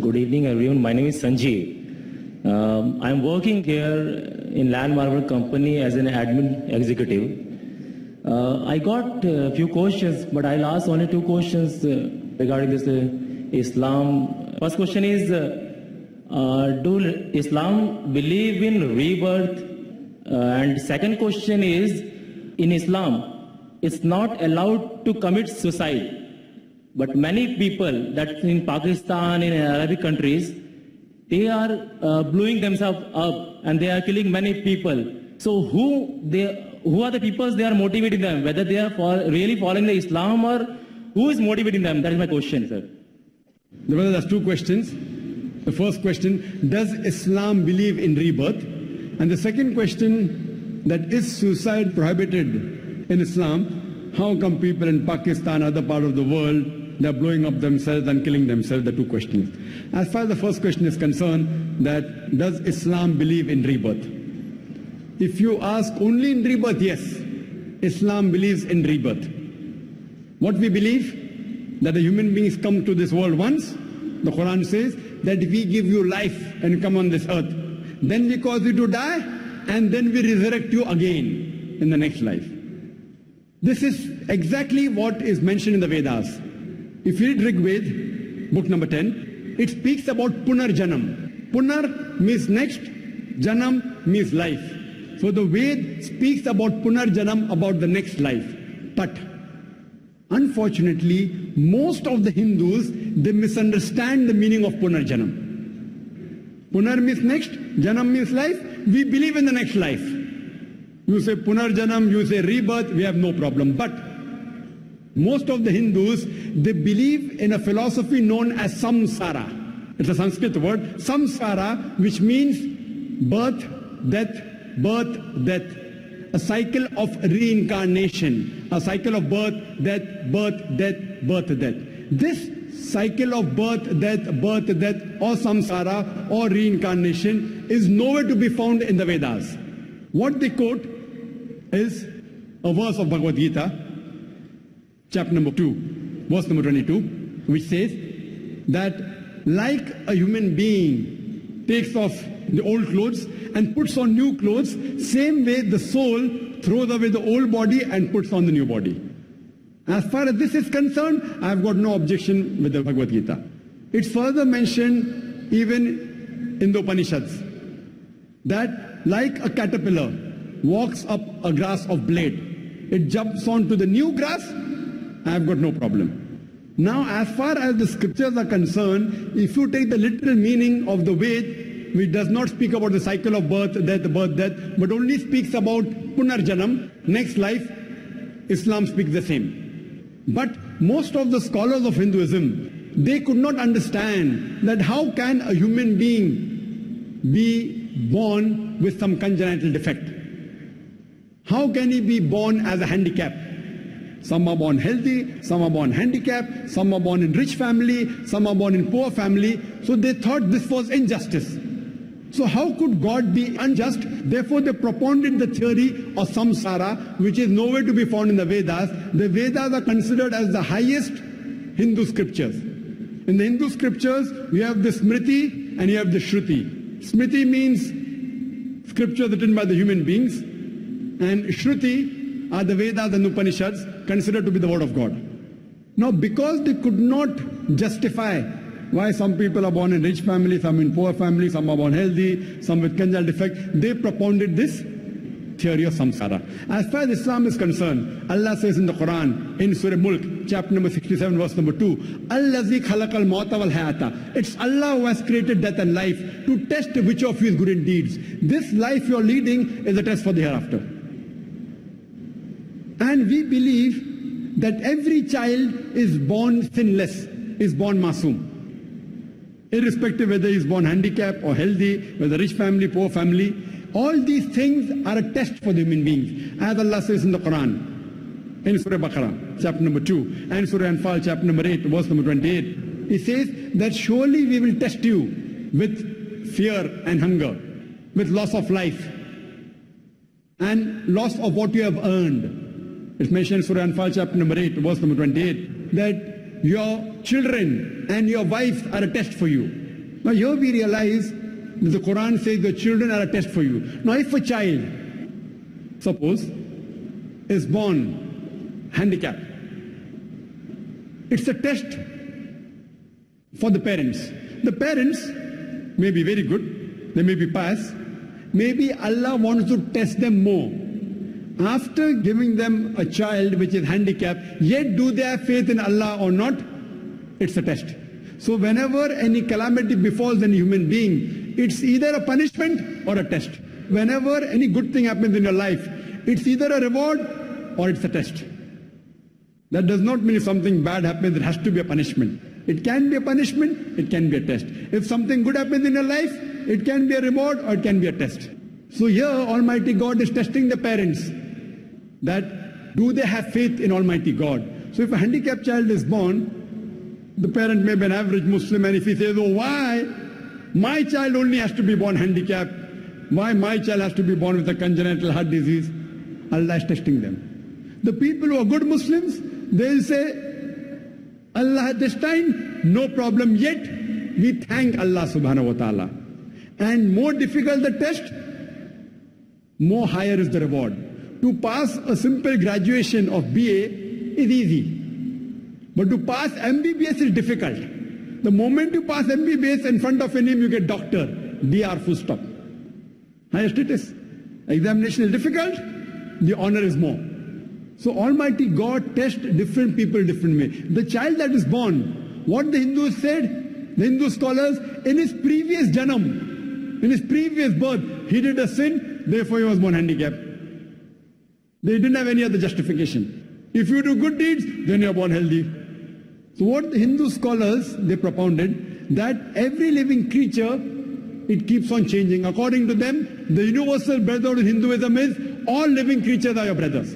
Good evening, everyone. My name is Sanjeev. I'm working here in Land Marble Company as an admin executive. I got a few questions, but I'll ask only two questions regarding this Islam. First question is, do Islam believe in rebirth? And second question is, in Islam, it's not allowed to commit suicide. But many people that in Pakistan, in Arabic countries, they are blowing themselves up and they are killing many people. So who are the people they are motivating them? Whether they are really following the Islam or who is motivating them? That is my question, sir. There's two questions. The first question, does Islam believe in rebirth? And the second question, that is suicide prohibited in Islam? How come people in Pakistan, other part of the world, they're blowing up themselves and killing themselves? The two questions. As far as the first question is concerned, that does Islam believe in rebirth? If you ask only in rebirth, yes, Islam believes in rebirth. What we believe? That the human beings come to this world once. The Quran says that we give you life and come on this earth. Then we cause you to die and then we resurrect you again in the next life. This is exactly what is mentioned in the Vedas. If you read Rig Veda, book number 10, it speaks about Punarjanam. Punar means next, Janam means life. So the Ved speaks about Punarjanam, about the next life. But unfortunately, most of the Hindus, they misunderstand the meaning of Punarjanam. Punar means next, Janam means life. We believe in the next life. You say Punarjanam, you say rebirth, we have no problem. But most of the Hindus, they believe in a philosophy known as samsara. It's a Sanskrit word, samsara, which means birth, death, a cycle of reincarnation, a cycle of birth, death, birth, death. This cycle of birth, death, or samsara or reincarnation is nowhere to be found in the Vedas. What they quote is a verse of Bhagavad Gita, chapter number 2, verse number 22, which says that like a human being takes off the old clothes and puts on new clothes, same way the soul throws away the old body and puts on the new body. As far as this is concerned, I have got no objection with the Bhagavad Gita. It's further mentioned even in the Upanishads that like a caterpillar walks up a grass of blade, it jumps onto the new grass, I have got no problem. Now, as far as the scriptures are concerned, if you take the literal meaning of the Ved, which does not speak about the cycle of birth, death, but only speaks about Punarjanam, next life, Islam speaks the same. But most of the scholars of Hinduism, they could not understand that how can a human being be born with some congenital defect? How can he be born as a handicap? Some are born healthy, some are born handicapped, some are born in rich family, some are born in poor family. So they thought this was injustice. So how could God be unjust? Therefore they propounded the theory of samsara, which is nowhere to be found in the Vedas. The Vedas are considered as the highest Hindu scriptures. In the Hindu scriptures, you have the Smriti and you have the Shruti. Smriti means scriptures written by the human beings, and Shruti are the Vedas and Upanishads considered to be the word of God. Now, because they could not justify why some people are born in rich families, some in poor families, some are born healthy, some with congenital defect, they propounded this theory of samsara. As far as Islam is concerned, Allah says in the Quran, in Surah Mulk, chapter number 67, verse number 2, Allazi khalaqal mauta wal hayata. It's Allah who has created death and life to test which of you is good in deeds. This life you're leading is a test for the hereafter. And we believe that every child is born sinless, is born masoom. Irrespective whether he is born handicapped or healthy, whether rich family, poor family, all these things are a test for the human beings. As Allah says in the Quran, in Surah Baqarah, chapter number 2, and Surah Anfal, chapter number 8, verse number 28, He says that surely we will test you with fear and hunger, with loss of life, and loss of what you have earned. It's mentioned in Surah Anfal, chapter number 8, verse number 28, that your children and your wives are a test for you. Now here we realize that the Quran says the children are a test for you. Now if a child, suppose, is born handicapped, it's a test for the parents. The parents may be very good, they may be pious, maybe Allah wants to test them more. After giving them a child which is handicapped, yet do they have faith in Allah or not? It's a test. So whenever any calamity befalls any human being, it's either a punishment or a test. Whenever any good thing happens in your life, it's either a reward or it's a test. That does not mean if something bad happens, it has to be a punishment. It can be a punishment, it can be a test. If something good happens in your life, it can be a reward or it can be a test. So here Almighty God is testing the parents, that do they have faith in Almighty God? So if a handicapped child is born, the parent may be an average Muslim, and if he says, oh, why my child only has to be born handicapped? Why my child has to be born with a congenital heart disease? Allah is testing them. The people who are good Muslims, they'll say, Allah has destined, no problem, yet we thank Allah subhanahu wa ta'ala. And more difficult the test, more higher is the reward. To pass a simple graduation of BA is easy. But to pass MBBS is difficult. The moment you pass MBBS, in front of your name you get doctor, DR full stop. Higher status. Examination is difficult, the honor is more. So Almighty God tests different people different way. The child that is born, what the Hindus said, the Hindu scholars, in his previous janam, in his previous birth, he did a sin, therefore he was born handicapped. They didn't have any other justification. If you do good deeds, then you are born healthy. So what the Hindu scholars, they propounded, that every living creature, it keeps on changing. According to them, the universal brotherhood in Hinduism is, all living creatures are your brothers.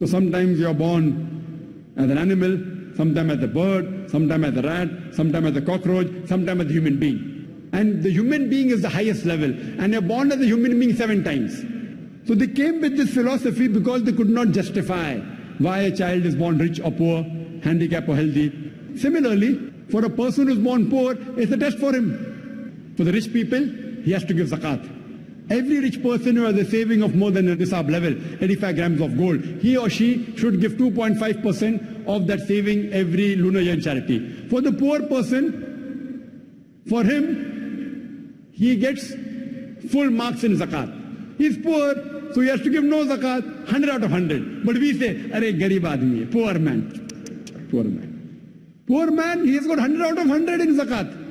So sometimes you are born as an animal, sometimes as a bird, sometimes as a rat, sometimes as a cockroach, sometimes as a human being. And the human being is the highest level. And you are born as a human being 7 times. So they came with this philosophy because they could not justify why a child is born rich or poor, handicapped or healthy. Similarly, for a person who is born poor, it's a test for him. For the rich people, he has to give zakat. Every rich person who has a saving of more than a nisab level, 85 grams of gold, he or she should give 2.5% of that saving every lunar year in charity. For the poor person, for him, he gets full marks in zakat. He's poor, so he has to give no zakat, 100 out of 100. But we say, arey garib aadmi hai, poor man. Poor man. Poor man, he has got 100 out of 100 in zakat.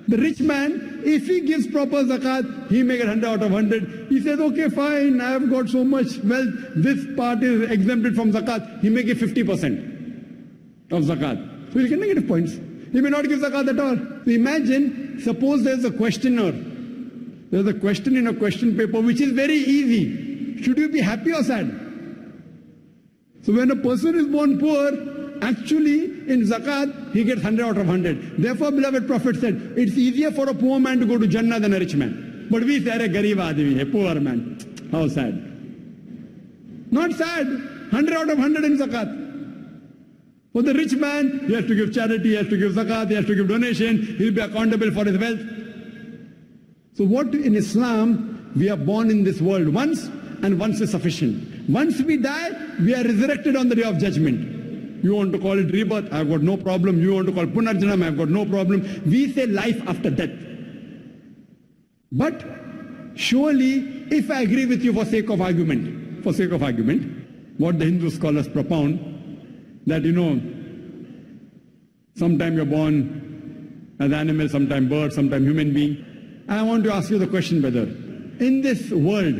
The rich man, if he gives proper zakat, he may get 100 out of 100. He says, okay, fine, I have got so much wealth, this part is exempted from zakat. He may give 50% of zakat. So he'll get negative points. He may not give zakat at all. So imagine, suppose there's a questioner. There's a question in a question paper which is very easy. Should you be happy or sad? So when a person is born poor, actually in zakat, he gets 100 out of 100. Therefore, beloved Prophet said, it's easier for a poor man to go to Jannah than a rich man. But we say, arey garib aadmi hai, poor man. How sad. Not sad. 100 out of 100 in zakat. For the rich man, he has to give charity, he has to give zakat, he has to give donation, he'll be accountable for his wealth. So what in Islam, we are born in this world once, and once is sufficient. Once we die, we are resurrected on the day of judgment. You want to call it rebirth, I've got no problem. You want to call it punarjanam, I've got no problem. We say life after death. But surely, if I agree with you for sake of argument, what the Hindu scholars propound, that sometime you're born as animal, sometime bird, sometime human being. I want to ask you the question, brother. In this world,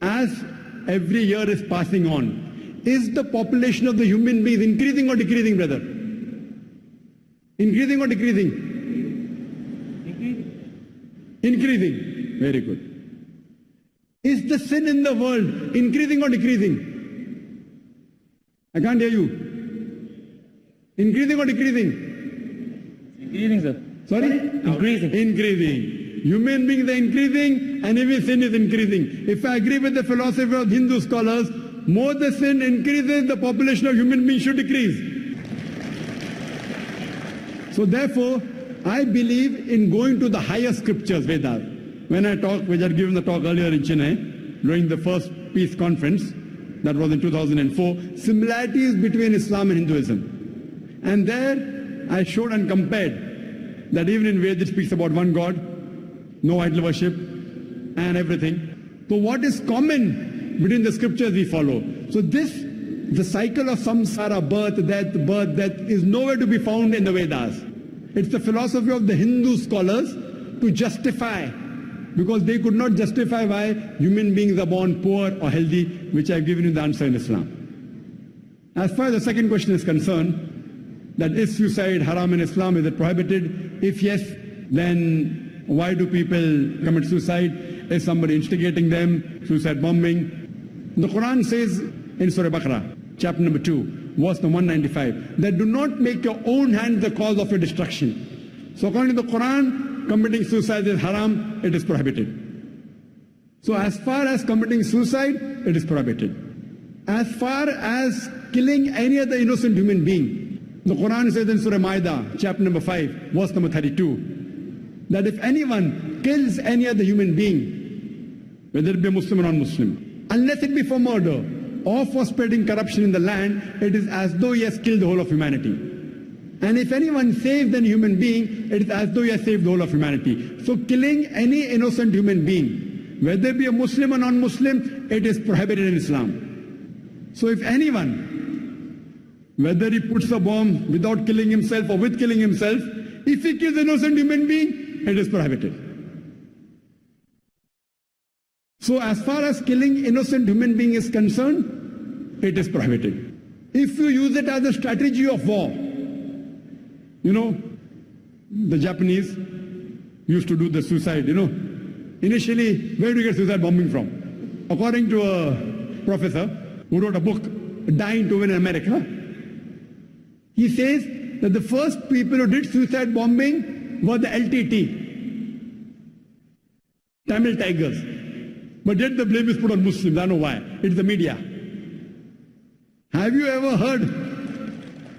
as every year is passing on, is the population of the human beings increasing or decreasing, brother? Increasing or decreasing? Increasing. Very good. Is the sin in the world increasing or decreasing? I can't hear you. Increasing or decreasing? Increasing, sir. Sorry? Increasing. Increasing. Human beings are increasing and every sin is increasing. If I agree with the philosophy of Hindu scholars, more the sin increases, the population of human beings should decrease. So therefore, I believe in going to the higher scriptures, Vedas. When I talk, which I had given the talk earlier in Chennai, during the first peace conference, that was in 2004, similarities between Islam and Hinduism. And there I showed and compared that even in Vedas it speaks about one God, no idol worship, and everything. So what is common between the scriptures we follow? So this, the cycle of samsara, birth, death, is nowhere to be found in the Vedas. It's the philosophy of the Hindu scholars to justify, because they could not justify why human beings are born poor or healthy, which I've given you the answer in Islam. As far as the second question is concerned, that is suicide haram in Islam, is it prohibited? If yes, then why do people commit suicide? Is somebody instigating them? Suicide bombing? The Quran says in Surah Baqarah, chapter number 2, verse number 195, that do not make your own hand the cause of your destruction. So according to the Quran, committing suicide is haram, it is prohibited. So as far as committing suicide, it is prohibited. As far as killing any other innocent human being, the Quran says in Surah Ma'idah, chapter number 5, verse number 32, that if anyone kills any other human being, whether it be a Muslim or non-Muslim, unless it be for murder or for spreading corruption in the land, it is as though he has killed the whole of humanity. And if anyone saves a human being, it is as though he has saved the whole of humanity. So killing any innocent human being, whether it be a Muslim or non-Muslim, it is prohibited in Islam. So if anyone, whether he puts a bomb without killing himself or with killing himself, if he kills an innocent human being, it is prohibited. So as far as killing innocent human being is concerned, it is prohibited. If you use it as a strategy of war, you know, the Japanese used to do the suicide, you know. Initially, where do you get suicide bombing from? According to a professor who wrote a book, Dying to Win in America, he says that the first people who did suicide bombing were the LTT, Tamil Tigers. But yet the blame is put on Muslims. I don't know why. It's the media. Have you ever heard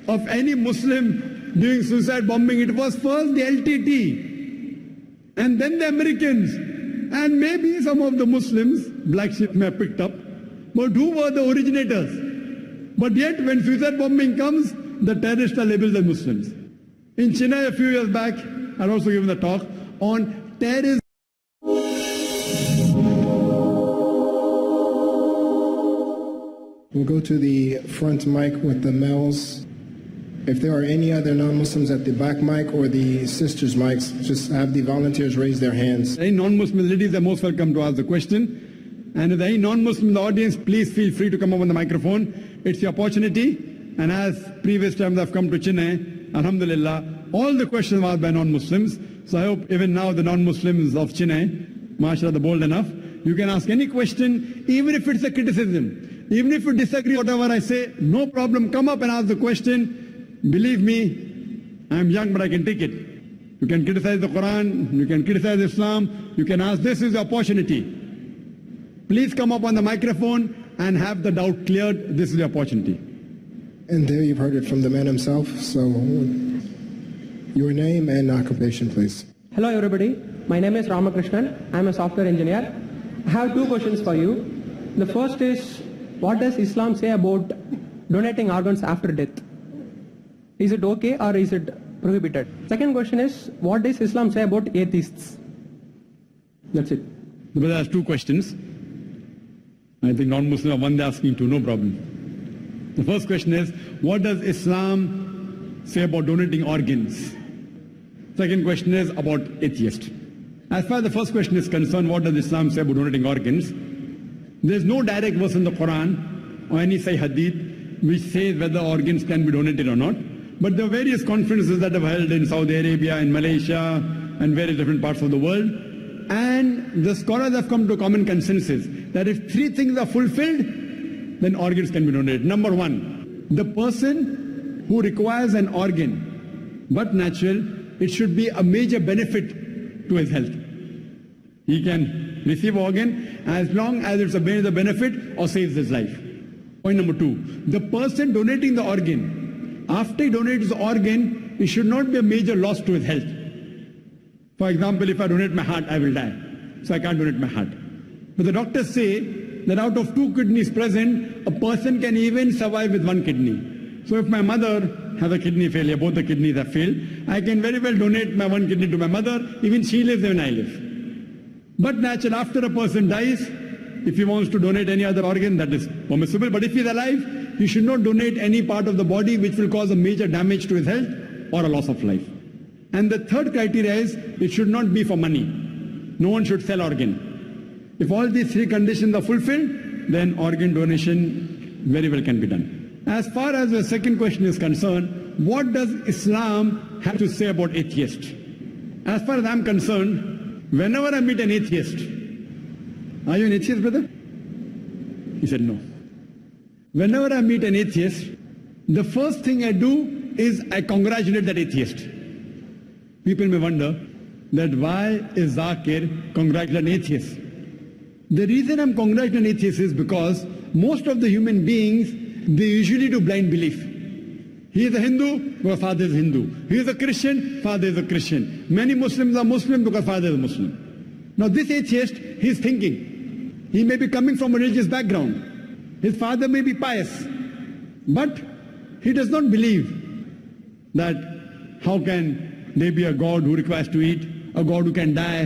of any Muslim doing suicide bombing? It was first the LTT and then the Americans. And maybe some of the Muslims, black sheep may have picked up. But who were the originators? But yet when suicide bombing comes, the terrorists are labeled as Muslims. In Chennai a few years back, I had also given a talk on terrorism. We'll go to the front mic with the males. If there are any other non-Muslims at the back mic or the sisters' mics, just have the volunteers raise their hands. Any non-Muslim ladies are most welcome to ask the question. And if there are any non-Muslim in the audience, please feel free to come up on the microphone. It's your opportunity. And as previous times I've come to Chennai, alhamdulillah, all the questions were asked by non-Muslims. So I hope even now the non-Muslims of Chennai, mashallah, they're bold enough. You can ask any question, even if it's a criticism. Even if you disagree with whatever I say, no problem, come up and ask the question. Believe me, I'm young but I can take it. You can criticize the Quran, you can criticize Islam, you can ask, this is the opportunity. Please come up on the microphone and have the doubt cleared, this is the opportunity. And there you've heard it from the man himself, so your name and occupation, please. Hello everybody, my name is Ramakrishnan, I'm a software engineer. I have two questions for you. The first is, what does Islam say about donating organs after death? Is it okay or is it prohibited? Second question is, what does Islam say about atheists? That's it. The brother has two questions. I think non-Muslims are one they're asking two, no problem. The first question is, what does Islam say about donating organs? Second question is about atheists. As far as the first question is concerned, what does Islam say about donating organs? There is no direct verse in the Quran or any Sahih Hadith which says whether organs can be donated or not. But there are various conferences that have held in Saudi Arabia, in Malaysia, and various different parts of the world. And the scholars have come to a common consensus that if three things are fulfilled, then organs can be donated. Number one, the person who requires an organ, but natural, it should be a major benefit to his health. He can receive organ as long as it's a major benefit or saves his life. Point number two, the person donating the organ, after he donates the organ, it should not be a major loss to his health. For example, if I donate my heart, I will die. So I can't donate my heart. But the doctors say that out of 2 kidneys present, a person can even survive with 1 kidney. So if my mother has a kidney failure, both the kidneys have failed, I can very well donate my 1 kidney to my mother. Even she lives, even I live. But naturally, after a person dies, if he wants to donate any other organ, that is permissible. But if he is alive, he should not donate any part of the body which will cause a major damage to his health or a loss of life. And the third criteria is, it should not be for money. No one should sell organ. If all these 3 conditions are fulfilled, then organ donation very well can be done. As far as the second question is concerned, what does Islam have to say about atheists? As far as I'm concerned, whenever I meet an atheist, are you an atheist, brother? He said no. Whenever I meet an atheist, the first thing I do is I congratulate that atheist. People may wonder that why is Zakir congratulating atheists? The reason I'm congratulating atheists is because most of the human beings, they usually do blind belief. He is a Hindu because father is Hindu. He is a Christian, father is a Christian. Many Muslims are Muslim because father is a Muslim. Now this atheist, he is thinking. He may be coming from a religious background. His father may be pious. But he does not believe that how can there be a God who requires to eat, a God who can die,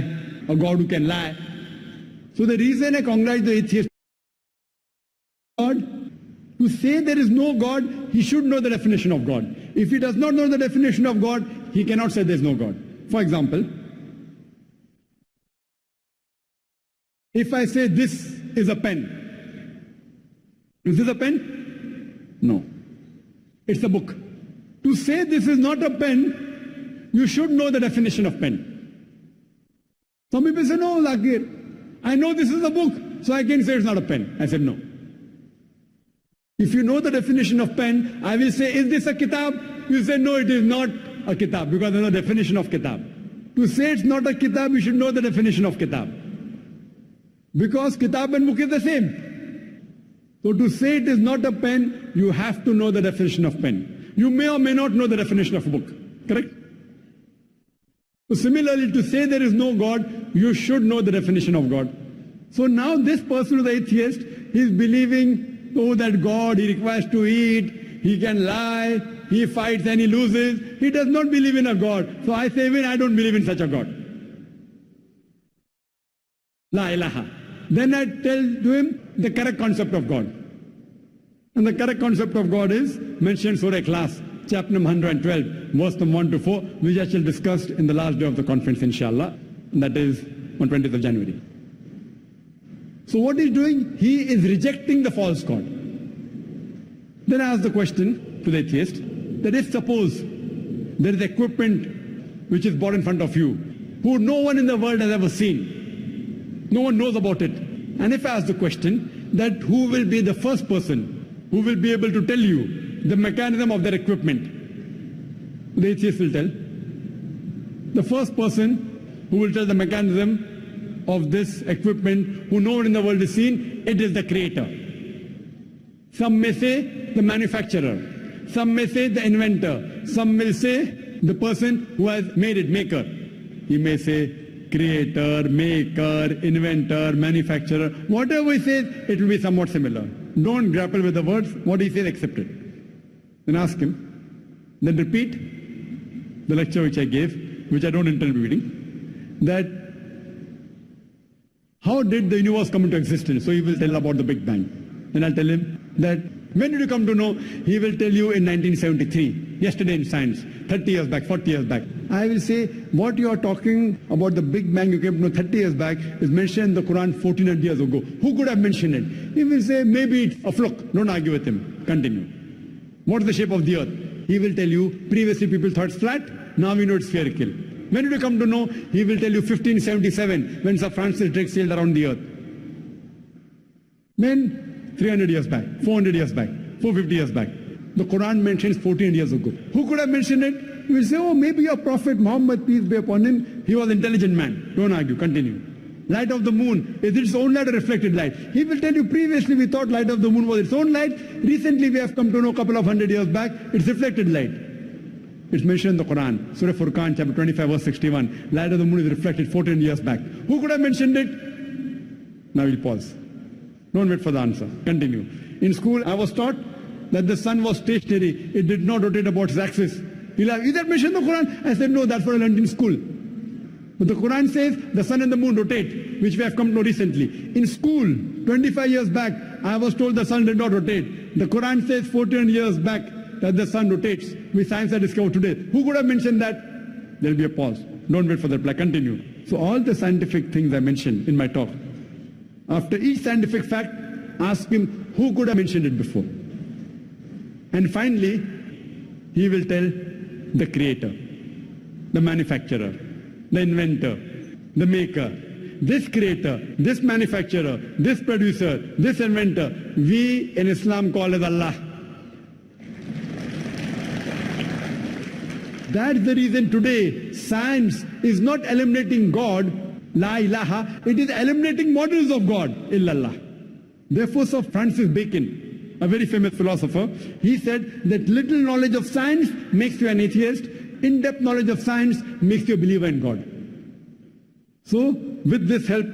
a God who can lie. So the reason I congratulate the atheist, God, to say there is no God, he should know the definition of God. If he does not know the definition of God, he cannot say there is no God. For example, if I say this is a pen, is this a pen? No. It's a book. To say this is not a pen, you should know the definition of pen. Some people say, no, Zakir, I know this is a book, so I can say it's not a pen. I said, no. If you know the definition of pen, I will say, is this a kitab? You say, no, it is not a kitab, because there's no definition of kitab. To say it's not a kitab, you should know the definition of kitab. Because kitab and book is the same. So to say it is not a pen, you have to know the definition of pen. You may or may not know the definition of a book. Correct? So similarly, to say there is no God, you should know the definition of God. So now this person who is atheist, he is believing, oh, that God, he requires to eat, he can lie, he fights and he loses. He does not believe in a God. So I say, even I don't believe in such a God. La ilaha. Then I tell to him the correct concept of God. And the correct concept of God is mentioned Surah Ikhlas, chapter number 112, verse number 1 to 4, which I shall discuss in the last day of the conference, inshallah. And that is on 20th of January. So what he's doing, he is rejecting the false God. Then I ask the question to the atheist, that if suppose there is equipment which is brought in front of you, who no one in the world has ever seen, no one knows about it. And if I ask the question, that who will be the first person who will be able to tell you the mechanism of that equipment, the atheist will tell. The first person who will tell the mechanism of this equipment, who no one in the world has seen, it is the creator. Some may say the manufacturer. Some may say the inventor. Some may say the person who has made it, maker. He may say creator, maker, inventor, manufacturer. Whatever he says, it will be somewhat similar. Don't grapple with the words. What he says, accept it. Then ask him. Then repeat the lecture which I gave, which I don't intend repeating, that how did the universe come into existence? So he will tell about the Big Bang. Then I'll tell him that when did you come to know? He will tell you in 1973, yesterday in science, 30 years back, 40 years back. I will say, what you are talking about the Big Bang you came to know 30 years back is mentioned in the Quran 1400 years ago. Who could have mentioned it? He will say, maybe it's a fluke. Don't argue with him. Continue. What is the shape of the earth? He will tell you, previously people thought it's flat, now we know it's spherical. When did you come to know? He will tell you 1577, when Sir Francis Drake sailed around the earth. Then 300 years back, 400 years back, 450 years back. The Quran mentions 14 years ago. Who could have mentioned it? You will say, oh, maybe your Prophet Muhammad, peace be upon him, he was an intelligent man. Don't argue, continue. Light of the moon, is its own light or reflected light? He will tell you, previously we thought light of the moon was its own light. Recently we have come to know a couple of 100 years back, it's reflected light. It's mentioned in the Quran, Surah Furqan, chapter 25, verse 61. Light of the moon is reflected 14 years back. Who could have mentioned it? Now we'll pause. Don't wait for the answer. Continue. In school, I was taught that the sun was stationary. It did not rotate about its axis. You'll have, is that mentioned in the Quran? I said, no, that's what I learned in school. But the Quran says the sun and the moon rotate, which we have come to know recently. In school, 25 years back, I was told the sun did not rotate. The Quran says 14 years back that the sun rotates, which science has discovered today. Who could have mentioned that? There will be a pause. Don't wait for the reply. Continue. So all the scientific things I mentioned in my talk, after each scientific fact, ask him who could have mentioned it before. And finally, he will tell the creator, the manufacturer, the inventor, the maker, this creator, this manufacturer, this producer, this inventor, we in Islam call as Allah. That's the reason today science is not eliminating God, La ilaha, it is eliminating models of God, illallah. Therefore, Sir Francis Bacon, a very famous philosopher, he said that little knowledge of science makes you an atheist, in-depth knowledge of science makes you a believer in God. So, with this help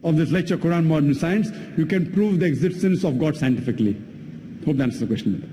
of this lecture, Quran Modern Science, you can prove the existence of God scientifically. Hope that answers the question.